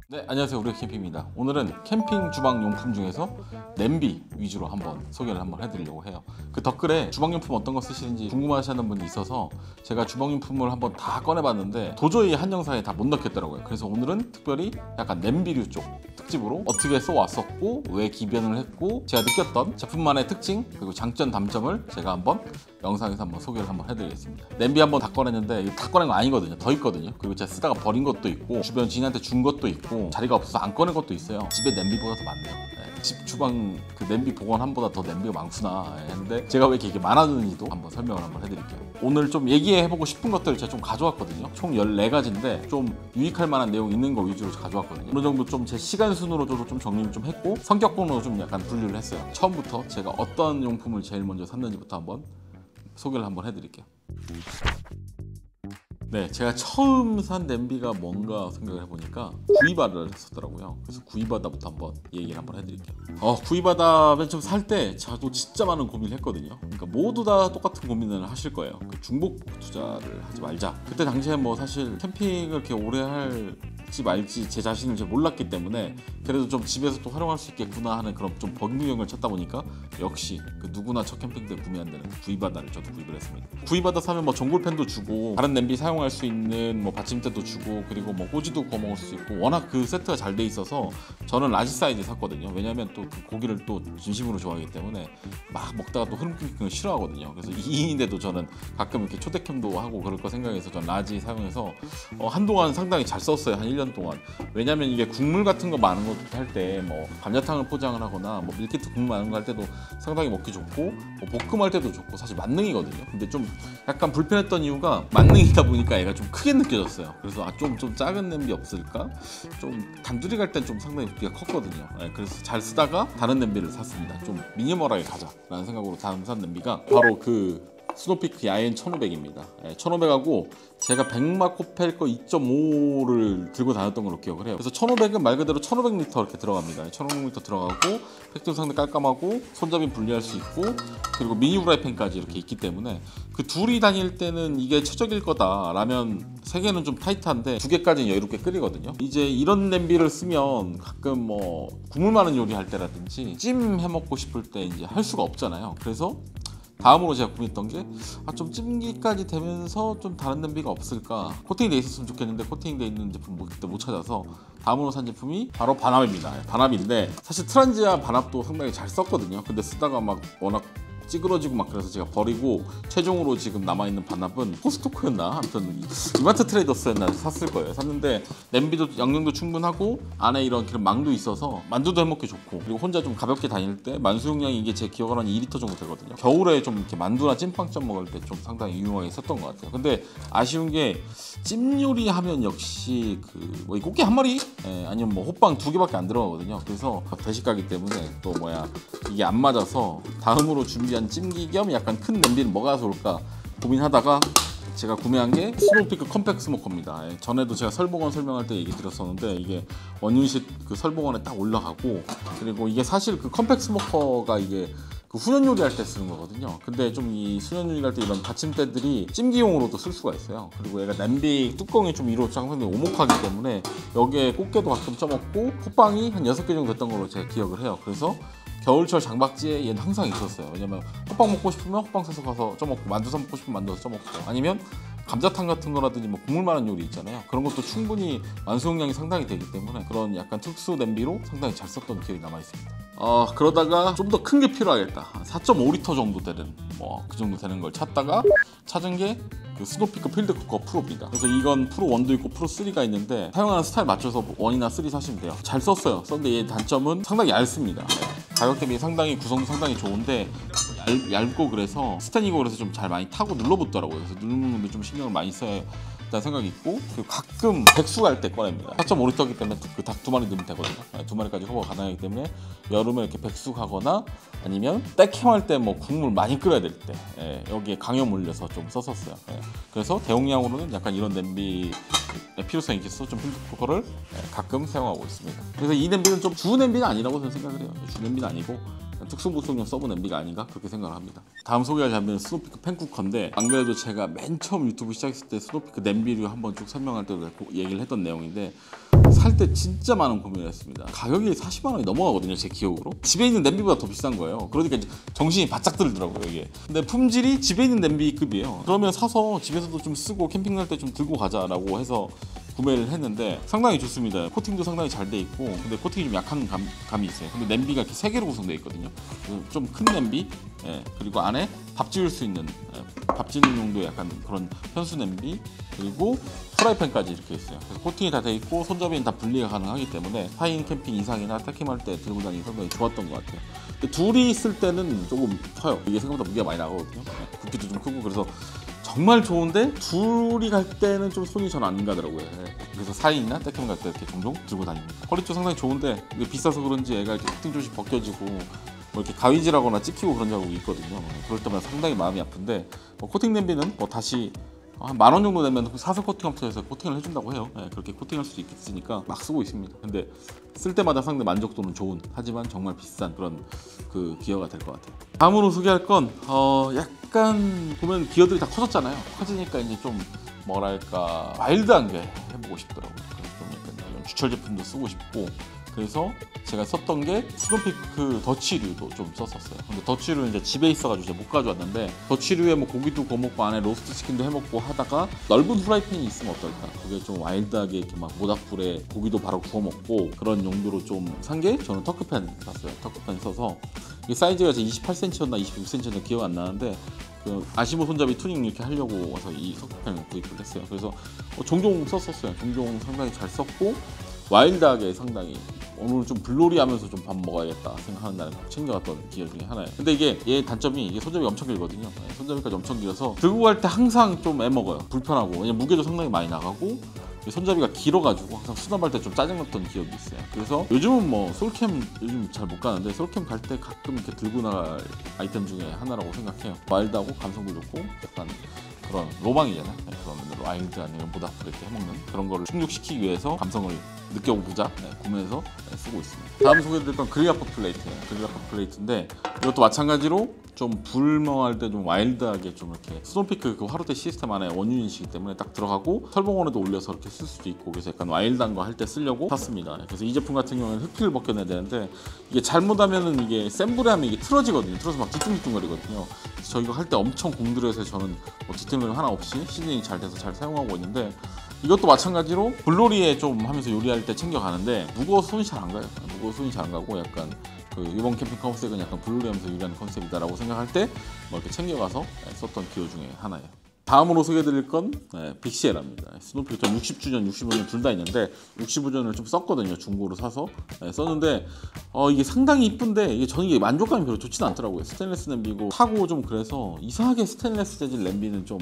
네, 안녕하세요. 우리 캠핑입니다. 오늘은 캠핑 주방용품 중에서 냄비 위주로 한번 소개를 한번 해드리려고 해요. 그 댓글에 주방용품 어떤 거 쓰시는지 궁금하시는 분이 있어서 제가 주방용품을 한번 다 꺼내봤는데 도저히 한 영상에 다 못 넣겠더라고요. 그래서 오늘은 특별히 약간 냄비류 쪽 특집으로 어떻게 써왔었고 왜 기변을 했고 제가 느꼈던 제품만의 특징 그리고 장점 단점을 제가 한번 영상에서 한번 소개를 한번 해드리겠습니다. 냄비 한번 다 꺼냈는데 이거 다 꺼낸 거 아니거든요. 더 있거든요. 그리고 제가 쓰다가 버린 것도 있고 주변 지인한테 준 것도 있고 자리가 없어서 안 꺼낸 것도 있어요. 집에 냄비보다 더 많네요. 네, 집 주방 그 냄비 보관함보다 더 냄비가 많구나 했는데 제가 왜 이렇게 많았는지도 한번 설명을 한번 해드릴게요. 오늘 좀 얘기해보고 싶은 것들을 제가 좀 가져왔거든요. 총 14가지인데 좀 유익할 만한 내용 있는 거 위주로 가져왔거든요. 어느 정도 좀 제 시간 순으로도 좀 정리를 좀 했고 성격번호도 좀 약간 분류를 했어요. 처음부터 제가 어떤 용품을 제일 먼저 샀는지부터 한번 소개를 한번 해드릴게요. 네, 제가 처음 산 냄비가 뭔가 생각을 해보니까 구이바다를 샀더라고요. 그래서 구이바다부터 한번 얘기를 한번 해드릴게요. 구이바다 맨 처음 살 때 저도 진짜 많은 고민을 했거든요. 그러니까 모두 다 똑같은 고민을 하실 거예요. 중복 투자를 하지 말자. 그때 당시에 뭐 사실 캠핑을 이렇게 오래 할지 말지 제 자신을 잘 몰랐기 때문에 그래도 좀 집에서 또 활용할 수 있겠구나 하는 그런 좀 범용을 찾다 보니까 역시 그 누구나 첫 캠핑 때 구매한 데는 구이바다를 저도 구입을 했습니다. 구이바다 사면 뭐 전골팬도 주고 다른 냄비 사용할 수 있는 뭐 받침대도 주고 그리고 뭐 꼬지도 구워 먹을 수 있고 워낙 그 세트가 잘 돼 있어서 저는 라지 사이즈 샀거든요. 왜냐면 또 그 고기를 또 진심으로 좋아하기 때문에 막 먹다가 또 흐름 끊기는 걸 싫어하거든요. 그래서 2인인데도 저는 가끔 이렇게 초대캠도 하고 그럴 거 생각해서 전 라지 사용해서 한동안 상당히 잘 썼어요. 한 1년 동안. 왜냐면 이게 국물 같은 거 많은 거 할 때 뭐 감자탕을 포장을 하거나 뭐 밀키트 국물 많은 거 할 때도 상당히 먹기 좋고 뭐 볶음 할 때도 좋고 사실 만능이거든요. 근데 좀 약간 불편했던 이유가 만능이다 보니까 얘가 좀 크게 느껴졌어요. 그래서 좀 작은 냄비 없을까? 좀 단둘이 갈 땐 좀 상당히 부피가 컸거든요. 그래서 잘 쓰다가 다른 냄비를 샀습니다. 좀 미니멀하게 가자라는 생각으로 다음 산 냄비가 바로 그 스노피크 야엔 1500입니다. 1500하고 제가 백마코펠 거 2.5를 들고 다녔던 걸로 기억을 해요. 그래서 1500은 말 그대로 1500리터 이렇게 들어갑니다. 1500리터 들어가고 팩트는 상당히 깔끔하고 손잡이 분리할 수 있고 그리고 미니 후라이팬까지 이렇게 있기 때문에 그 둘이 다닐 때는 이게 최적일 거다 라면 3개는 좀 타이트한데 2개까지는 여유롭게 끓이거든요. 이제 이런 냄비를 쓰면 가끔 뭐 국물 많은 요리 할 때라든지 찜 해먹고 싶을 때 이제 할 수가 없잖아요. 그래서 다음으로 제가 고민했던 게 좀 찜기까지 되면서 좀 다른 냄비가 없을까. 코팅이 돼 있었으면 좋겠는데 코팅이 돼 있는 제품 그때 못 찾아서 다음으로 산 제품이 바로 바납입니다. 바납인데 사실 트란지아 바납도 상당히 잘 썼거든요. 근데 쓰다가 막 워낙 찌그러지고 막 그래서 제가 버리고 최종으로 지금 남아있는 반납은 포스토코였나? 아무튼 이마트 트레이더스였나 샀을 거예요. 샀는데 냄비도 양념도 충분하고 안에 이런 기름 망도 있어서 만두도 해먹기 좋고 그리고 혼자 좀 가볍게 다닐 때 만수용량이 이게 제 기억으로는 2리터 정도 되거든요. 겨울에 좀 이렇게 만두나 찐빵점 먹을 때 좀 상당히 유용하게 썼던 것 같아요. 근데 아쉬운 게 찜 요리 하면 역시 뭐 꽃게 한 마리? 아니면 뭐 호빵 2개밖에 안 들어가거든요. 그래서 대식가기 때문에 또 이게 안 맞아서 다음으로 준비한 찜기 겸 약간 큰 냄비는 뭐가 좋을까 고민하다가 제가 구매한 게 스노피크 컴팩트 스모커입니다. 전에도 제가 설봉원 설명할 때 얘기 드렸었는데 이게 원유식 그 설봉원에 딱 올라가고 그리고 이게 사실 그 컴팩트 스모커가 이게 그 훈연 요리할 때 쓰는 거거든요. 근데 좀 이 훈연 요리할 때 이런 받침대들이 찜기용으로도 쓸 수가 있어요. 그리고 얘가 냄비 뚜껑이 좀 위로 상당히 오목하기 때문에 여기에 꽃게도 가끔 쪄먹고 호빵이 한 6개 정도 됐던 걸로 제가 기억을 해요. 그래서 겨울철 장박지에 얘는 항상 있었어요. 왜냐면 호빵 먹고 싶으면 호빵 사서 가서 쪄먹고 만두 사 먹고 싶으면 만두 사서 쪄먹고 아니면 감자탕 같은 거라든지 뭐 국물 많은 요리 있잖아요. 그런 것도 충분히 만수용량이 상당히 되기 때문에 그런 약간 특수 냄비로 상당히 잘 썼던 기억이 남아있습니다. 그러다가 좀 더 큰 게 필요하겠다. 4.5리터 정도 되는 그 정도 되는 걸 찾은 게 그 스노피크 필드 쿠커 프로입니다. 그래서 이건 프로 1도 있고 프로 3가 있는데 사용하는 스타일 맞춰서 1이나 3 사시면 돼요. 잘 썼어요. 썼는데 얘 단점은 상당히 얇습니다. 가격 대비 상당히 구성도 상당히 좋은데 얇고 그래서 스텐이고 그래서 좀 잘 많이 타고 눌러붙더라고요. 그래서 누르는 데 좀 신경을 많이 써야 싶다는 생각이 있고, 그리고 가끔 백수 갈 때 꺼냅니다. 4.5L이기 때문에 그 닭 2마리 넣으면 되거든요. 2마리까지 커버가 가능하기 때문에 여름에 이렇게 백수 가거나 아니면 떼캠할 때 뭐 국물 많이 끓여야 될 때 여기에 강염 올려서 좀 썼었어요. 그래서 대용량으로는 약간 이런 냄비 필요성이 있어서 좀 필드쿠커를 가끔 사용하고 있습니다. 그래서 이 냄비는 좀 주 냄비는 아니라고 저는 생각을 해요. 주 냄비는 아니고 특수부속용 서브 냄비가 아닌가 그렇게 생각을 합니다. 다음 소개할 장면은 스노피크 팬쿠커인데, 안 그래도 제가 맨 처음 유튜브 시작했을 때 스노피크 냄비류 한번 쭉 설명할 때도 얘기를 했던 내용인데, 살 때 진짜 많은 고민을 했습니다. 가격이 40만 원이 넘어가거든요, 제 기억으로. 집에 있는 냄비보다 더 비싼 거예요. 그러니까 이제 정신이 바짝 들더라고요, 이게. 근데 품질이 집에 있는 냄비급이에요. 그러면 사서 집에서도 좀 쓰고 캠핑 갈 때 좀 들고 가자라고 해서 구매를 했는데 상당히 좋습니다. 코팅도 상당히 잘 돼 있고, 근데 코팅이 좀 약한 감이 있어요. 근데 냄비가 이렇게 3개로 구성되어 있거든요. 좀 큰 냄비, 그리고 안에 밥 지을 수 있는, 밥 짓는 용도의 약간 그런 현수 냄비, 그리고 프라이팬까지 이렇게 있어요. 그래서 코팅이 다 돼 있고 손잡이는 다 분리가 가능하기 때문에 4인 캠핑 이상이나 택캠할 때 들고 다니기 상당히 좋았던 것 같아요. 근데 둘이 있을 때는 조금 커요. 이게 생각보다 무게가 많이 나가거든요. 부피도 좀 크고, 그래서 정말 좋은데 둘이 갈 때는 좀 손이 잘 안 가더라고요. 그래서 4인이나 택캠 갈 때 이렇게 종종 들고 다닙니다. 퀄리티도 상당히 좋은데 이게 비싸서 그런지 얘가 이렇게 코팅 조금씩 벗겨지고 뭐 이렇게 가위질하거나 찍히고 그런 적이 있거든요. 그럴 때마다 상당히 마음이 아픈데, 코팅 냄비는 다시 한 10,000원 정도 되면 사서 코팅 업체에서 코팅을 해준다고 해요. 그렇게 코팅할 수도 있으니까 막 쓰고 있습니다. 근데 쓸 때마다 상당히 만족도는 좋은, 하지만 정말 비싼 그런 그 기어가 될 것 같아요. 다음으로 소개할 건 약간 보면 기어들이 다 커졌잖아요. 커지니까 이제 좀 뭐랄까 와일드한 게 해보고 싶더라고요. 그래서 좀 약간 주철 제품도 쓰고 싶고, 그래서 제가 썼던 게 스노피크 더치류도 좀 썼었어요. 근데 더치류는 이제 집에 있어가지고 제가 못 가져왔는데, 더치류에 뭐 고기도 구워 먹고 안에 로스트 치킨도 해 먹고 하다가 넓은 프라이팬이 있으면 어떨까? 그게 좀 와일드하게 이렇게 막 모닥불에 고기도 바로 구워 먹고 그런 용도로 좀 산 게, 저는 터크팬 샀어요. 터크팬 써서 이 사이즈가 28cm였나 26cm였나 기억 안 나는데, 그 아시모 손잡이 투닝 이렇게 하려고 와서 이 터크팬을 구입을 했어요. 그래서 종종 썼었어요. 종종 상당히 잘 썼고, 와일드하게 상당히 오늘 좀 불놀이 하면서 좀 밥 먹어야겠다 생각하는 날에 챙겨갔던 기억 중에 하나예요. 근데 얘 단점이 이게 손잡이가 엄청 길거든요. 손잡이까지 엄청 길어서 들고 갈 때 항상 좀 애먹어요. 불편하고, 왜냐면 무게도 상당히 많이 나가고 손잡이가 길어가지고 항상 수납할 때 좀 짜증났던 기억이 있어요. 그래서 요즘은 뭐 솔캠 요즘 잘 못 가는데, 솔캠 갈 때 가끔 이렇게 들고 나갈 아이템 중에 하나라고 생각해요. 와일드하고 감성도 좋고 약간 그런 로망이잖아요. 그런 와일드한 이런 모닥불 이렇게 해먹는 그런 거를 충족시키기 위해서 감성을 느껴보자 구매해서 쓰고 있습니다. 다음 소개해드릴 건 그릴아빠 플레이트예요. 그릴아빠 플레이트인데, 이것도 마찬가지로 좀 불멍할 때 좀 와일드하게 좀 이렇게 스노피크 그 화로대 시스템 안에 원유닛이기 때문에 딱 들어가고 철봉원에도 올려서 이렇게 쓸 수도 있고, 그래서 약간 와일드한 거 할 때 쓰려고 샀습니다. 그래서 이 제품 같은 경우는 흙필을 벗겨내야 되는데, 이게 잘못하면은 이게 센 불에 하면 이게 틀어지거든요. 틀어서 막 뒤뚱뒤뚱거리거든요. 그래서 저 이거 할 때 엄청 공들여서 저는 뭐 뒤틀림 하나 없이 시즈닝이 잘 돼서 잘 사용하고 있는데, 이것도 마찬가지로 불놀이에 좀 하면서 요리할 때 챙겨가는데 무거워서 손이 잘 안 가요. 무거워서 손이 잘 안 가고, 약간 그 이번 캠핑 컨셉은 약간 불놀이하면서 요리하는 컨셉이다라고 생각할 때 뭐 이렇게 챙겨가서 썼던 기호 중에 하나예요. 다음으로 소개해드릴 건 빅시에라입니다. 스노피크 60주년, 65년 둘 다 있는데 65주년을 좀 썼거든요. 중고로 사서 썼는데 이게 상당히 이쁜데, 이게 저는 이게 만족감이 별로 좋지는 않더라고요. 스테인리스 냄비고 타고 좀 그래서 이상하게 스테인리스 재질 냄비는 좀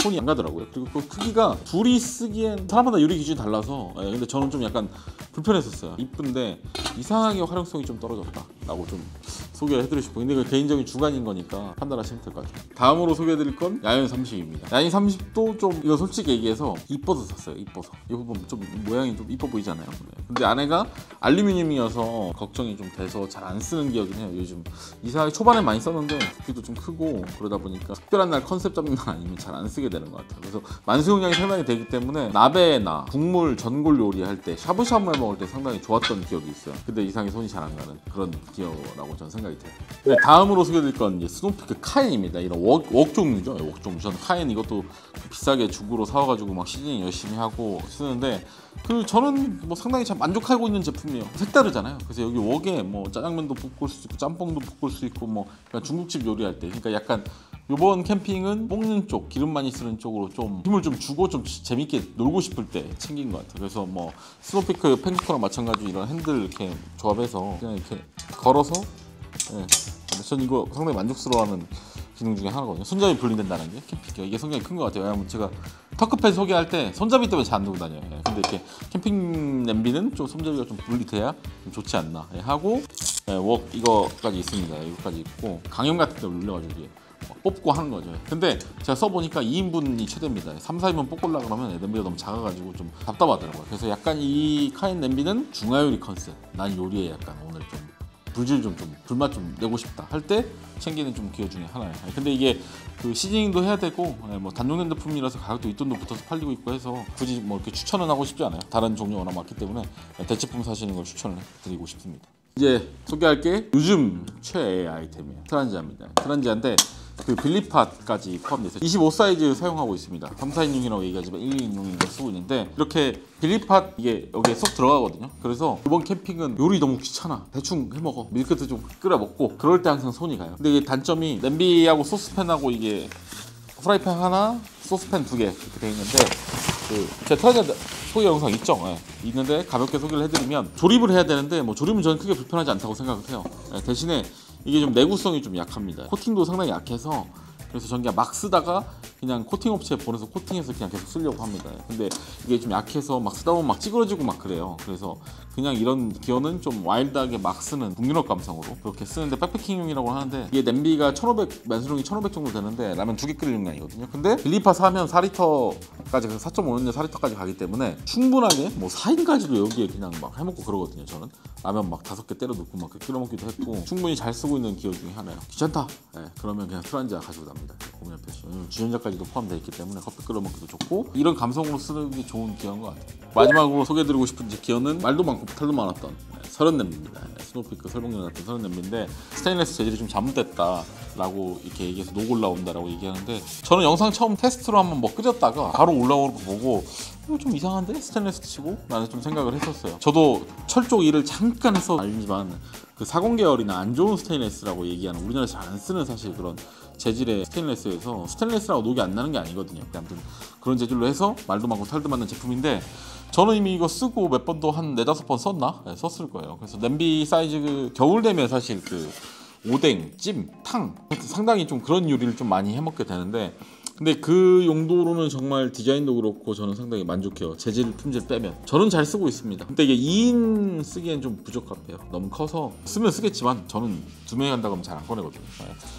손이 안 가더라고요. 그리고 그 크기가 둘이 쓰기엔 사람마다 요리 기준이 달라서 근데 저는 좀 약간 불편했었어요. 이쁜데 이상하게 활용성이 좀 떨어졌다라고 좀 소개를 해드리고 싶고, 근데 그 개인적인 주관인 거니까 판단하시면 될 것 같아요. 다음으로 소개해드릴 건 야연 30입니다. 야연 30도 좀 이거 솔직히 얘기해서 이뻐서 샀어요. 이뻐서. 이 부분 좀 모양이 좀 이뻐 보이잖아요. 근데 안에가 알루미늄이어서 걱정이 좀 돼서 잘 안 쓰는 기억이긴 해요. 요즘 이상하게 초반에 많이 썼는데 부피도 좀 크고 그러다 보니까 특별한 날 컨셉 잡는 날 아니면 잘 안 쓰게 되는 것 같아요. 그래서 만수용량이 상당히 되기 때문에 나베나 국물 전골 요리할 때 샤브샤브 해 먹을 때 상당히 좋았던 기억이 있어요. 근데 이상하게 손이 잘 안 가는 그런 기어라고 저는 생각이 돼요. 네, 다음으로 소개해드릴 건 이제 스노피크 카엔입니다. 이런 웍 종류죠. 웍 종류. 저는 카엔 이것도 비싸게 중고로 사와가지고 막 시즈닝 열심히 하고 쓰는데, 저는 뭐 상당히 잘 만족하고 있는 제품이에요. 색다르잖아요. 그래서 여기 웍에 뭐 짜장면도 볶을 수 있고 짬뽕도 볶을 수 있고 뭐 중국집 요리할 때, 그러니까 약간 요번 캠핑은 볶는 쪽, 기름 많이 쓰는 쪽으로 좀 힘을 좀 주고 좀 재밌게 놀고 싶을 때 챙긴 것 같아요. 그래서 뭐 스노피크 팬쿠커랑 마찬가지로 이런 핸들 이렇게 조합해서 그냥 이렇게 걸어서 저는 이거 상당히 만족스러워하는 기능 중에 하나거든요. 손잡이 분리된다는 게 캠핑기가 이게 성향이 큰 것 같아요. 왜냐면 제가 터크패드 소개할 때 손잡이 때문에 잘 안 들고 다녀요. 예. 근데 이렇게 캠핑 냄비는 좀 손잡이가 좀 분리돼야 좀 좋지 않나 하고 웍 이거까지 있습니다. 이거까지 있고 강연 같은 데 올려가지고 이게 뽑고 하는 거죠. 근데 제가 써보니까 2인분이 최대입니다. 3, 4인분 뽑으려고 그러면 냄비가 너무 작아가지고 좀 답답하더라고요. 그래서 약간 이 카인 냄비는 중화요리 컨셉, 난 요리에 약간 오늘 좀 불질 좀 불맛 좀 내고 싶다 할 때 챙기는 좀 기호 중에 하나예요. 근데 이게 그 시즈닝도 해야 되고 뭐 단종된 제품이라서 가격도 윗돈도 붙어서 팔리고 있고 해서 굳이 뭐 이렇게 추천은 하고 싶지 않아요. 다른 종류 워낙 많기 때문에 대체품 사시는 걸 추천을 드리고 싶습니다. 이제 소개할 게 요즘 최애 아이템이에요. 트란지아입니다. 트란지아인데 그 빌리팟까지 포함돼서 25 사이즈 사용하고 있습니다. 3, 4인용이라고 얘기하지만 1, 2인용으로 쓰고 있는데 이렇게 빌리팟 이게 여기에 쏙 들어가거든요. 그래서 이번 캠핑은 요리 너무 귀찮아, 대충 해먹어, 밀크트 좀 끓여 먹고 그럴 때 항상 손이 가요. 근데 이게 단점이 냄비하고 소스팬하고 이게 프라이팬 하나, 소스팬 2개 이렇게 돼 있는데 제 트란지아 소개 영상 있죠? 있는데 가볍게 소개를 해드리면 조립을 해야 되는데 뭐 조립은 저는 크게 불편하지 않다고 생각을 해요. 대신에 이게 좀 내구성이 좀 약합니다. 코팅도 상당히 약해서 그래서 전기가 막 쓰다가 그냥 코팅 업체에 보내서 코팅해서 그냥 계속 쓰려고 합니다. 근데 이게 좀 약해서 막 쓰다 보면 막 찌그러지고 막 그래요. 그래서 그냥 이런 기어는 좀 와일드하게 막 쓰는 북유럽 감성으로 그렇게 쓰는데 백패킹용이라고 하는데 이게 냄비가 1500, 맨수령이 1500 정도 되는데 라면 2개 끓일 용량이거든요. 근데 빌리팟 사면 4리터까지 4.5리터 4리터까지 가기 때문에 충분하게 뭐 4인까지도 여기에 그냥 막 해먹고 그러거든요. 저는 라면 막 5개 때려 넣고 막 끓여 먹기도 했고 충분히 잘 쓰고 있는 기어 중에 하나예요. 귀찮다. 그러면 그냥 트란지아 가지고 갑니다. 고민할 필요 없어요. 주전자까지도 포함되어 있기 때문에 커피 끓여 먹기도 좋고 이런 감성으로 쓰기 좋은 기어인 것 같아요. 마지막으로 소개해드리고 싶은 기어는 말도 많고 탈도 많았던 서른 냄비입니다. 스노피크 설봉열 같은 서른 냄비인데 스테인리스 재질이 좀 잘못됐다라고 이렇게 얘기해서 녹 올라온다라고 얘기하는데 저는 영상 처음 테스트로 한번 뭐 끓였다가 바로 올라오는 거 보고 이거 좀 이상한데? 스테인리스 치고? 라는 좀 생각을 했었어요. 저도 철쪽 일을 잠깐 해서 알지만 그 40 계열이나 안 좋은 스테인리스라고 얘기하는 우리나라에서 잘 안 쓰는 사실 그런 재질의 스테인리스에서 스테인리스라고 녹이 안 나는 게 아니거든요. 아무튼 그런 재질로 해서 말도 많고 탈도 많은 제품인데 저는 이미 이거 쓰고 몇 번도 한 4, 5번 썼나? 썼을 거예요. 그래서 냄비 사이즈 겨울 되면 사실 그 오뎅, 찜, 탕 상당히 좀 그런 요리를 좀 많이 해먹게 되는데 근데 그 용도로는 정말 디자인도 그렇고 저는 상당히 만족해요. 재질, 품질 빼면 저는 잘 쓰고 있습니다. 근데 이게 2인 쓰기엔 좀 부적합해요. 너무 커서 쓰면 쓰겠지만 저는 2명이 간다고 하면 잘 안 꺼내거든요.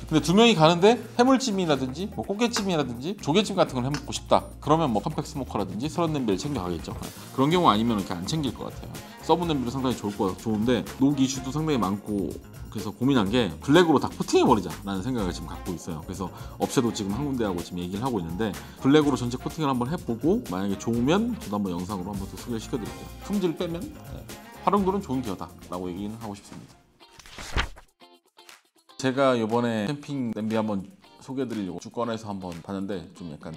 근데 2명이 가는데 해물찜이라든지 뭐 꽃게찜이라든지 조개찜 같은 걸 해먹고 싶다 그러면 뭐 컴팩 스모커라든지 서른 냄비를 챙겨가겠죠. 그런 경우 아니면 이렇게 안 챙길 것 같아요. 서브 냄비도 상당히 좋은데 녹 이슈도 상당히 많고 그래서 고민한 게 블랙으로 다 코팅해버리자 라는 생각을 지금 갖고 있어요. 그래서 업체도 지금 한 군데하고 지금 얘기를 하고 있는데 블랙으로 전체 코팅을 한번 해보고 만약에 좋으면 저도 한번 영상으로 한번 더 소개를 시켜드릴게요. 품질 빼면 활용도는 좋은 기어다 라고 얘기는 하고 싶습니다. 제가 이번에 캠핑 냄비 한번 소개해드리려고 쭉 꺼내서 한번 봤는데 좀 약간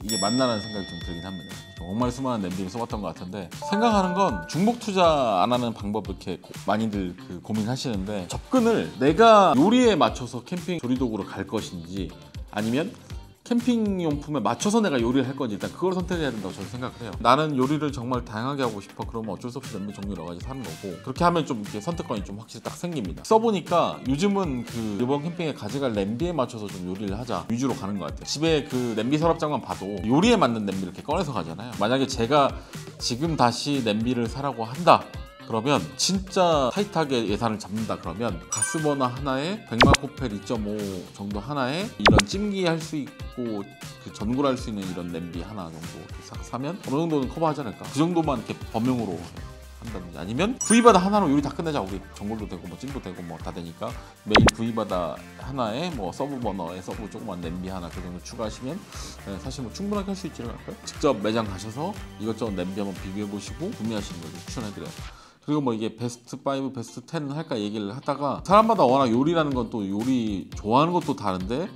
이게 맞나라는 생각이 좀 들긴 합니다. 정말 수많은 냄비를 써봤던 것 같은데 생각하는 건 중복 투자 안 하는 방법 이렇게 많이들 고민하시는데 접근을 내가 요리에 맞춰서 캠핑 조리도구로 갈 것인지 아니면 캠핑 용품에 맞춰서 내가 요리를 할 건지 일단 그걸 선택해야 된다고 저는 생각을 해요. 나는 요리를 정말 다양하게 하고 싶어. 그러면 어쩔 수 없이 냄비 종류 여러 가지 사는 거고 그렇게 하면 좀 이렇게 선택권이 좀 확실히 딱 생깁니다. 써보니까 요즘은 이번 캠핑에 가져갈 냄비에 맞춰서 좀 요리를 하자 위주로 가는 것 같아요. 집에 그 냄비 서랍장만 봐도 요리에 맞는 냄비를 이렇게 꺼내서 가잖아요. 만약에 제가 지금 다시 냄비를 사라고 한다 그러면 진짜 타이트하게 예산을 잡는다 그러면 가스버너 하나에 백마코펠 2.5 정도 하나에 이런 찜기 할 수 있고 그 전구를 할 수 있는 이런 냄비 하나 정도 이렇게 사면 어느 정도는 커버하지 않을까. 그 정도만 이렇게 범용으로 한다든지 아니면 구이바다 하나로 요리 다 끝내자. 우리 전골도 되고 뭐 찜도 되고 뭐 다 되니까 메인 구이바다 하나에 뭐 서브버너에 서브 조그만 냄비 하나 그 정도 추가하시면 사실 뭐 충분하게 할 수 있지 않을까요? 직접 매장 가셔서 이것저것 냄비 한번 비교해 보시고 구매하시는 걸 추천해드려요. 그리고 뭐 이게 베스트 5, 베스트 10 할까 얘기를 하다가 사람마다 워낙 요리라는 건 또 요리 좋아하는 것도 다른데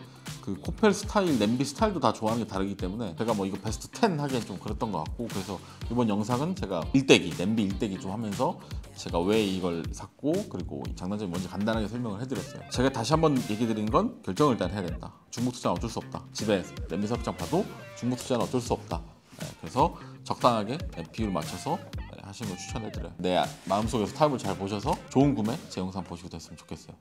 그 코펠 스타일, 냄비 스타일도 다 좋아하는 게 다르기 때문에 제가 뭐 이거 베스트 10 하기엔 좀 그랬던 것 같고 그래서 이번 영상은 제가 일대기, 냄비 일대기 좀 하면서 제가 왜 이걸 샀고 그리고 장단점이 뭔지 간단하게 설명을 해드렸어요. 제가 다시 한번 얘기 드리는 건 결정을 일단 해야 된다. 중복 투자는 어쩔 수 없다. 집에 냄비 서랍장 봐도 중복 투자는 어쩔 수 없다. 그래서 적당하게 비율 맞춰서 하시는 걸 추천해드려요. 내 마음속에서 탑을 잘 보셔서 좋은 구매 제 영상 보시고 됐으면 좋겠어요.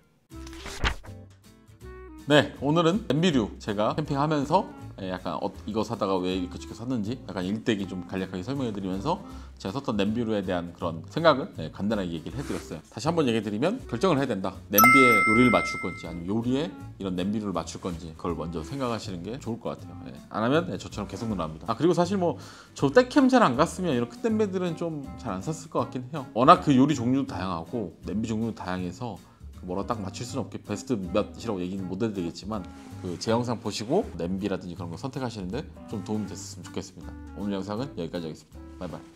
네, 오늘은 냄비류 제가 캠핑하면서 약간 이거 사다가 왜 이렇게 샀는지 약간 일대기 좀 간략하게 설명해드리면서 제가 썼던 냄비류에 대한 그런 생각을 간단하게 얘기를 해드렸어요. 다시 한번 얘기해드리면 결정을 해야 된다. 냄비에 요리를 맞출 건지 아니면 요리에 이런 냄비류를 맞출 건지 그걸 먼저 생각하시는 게 좋을 것 같아요. 안 하면 저처럼 계속 늘어납니다. 그리고 사실 뭐 저 떼캠 잘 안 갔으면 이런 큰 냄비들은 좀 잘 안 샀을 것 같긴 해요. 워낙 그 요리 종류도 다양하고 냄비 종류도 다양해서 뭐라 딱 맞출 수는 없게 베스트 몇이라고 얘기는 못 해드리겠지만 그 제 영상 보시고 냄비라든지 그런 거 선택하시는데 좀 도움이 됐으면 좋겠습니다. 오늘 영상은 여기까지 하겠습니다. 바이바이.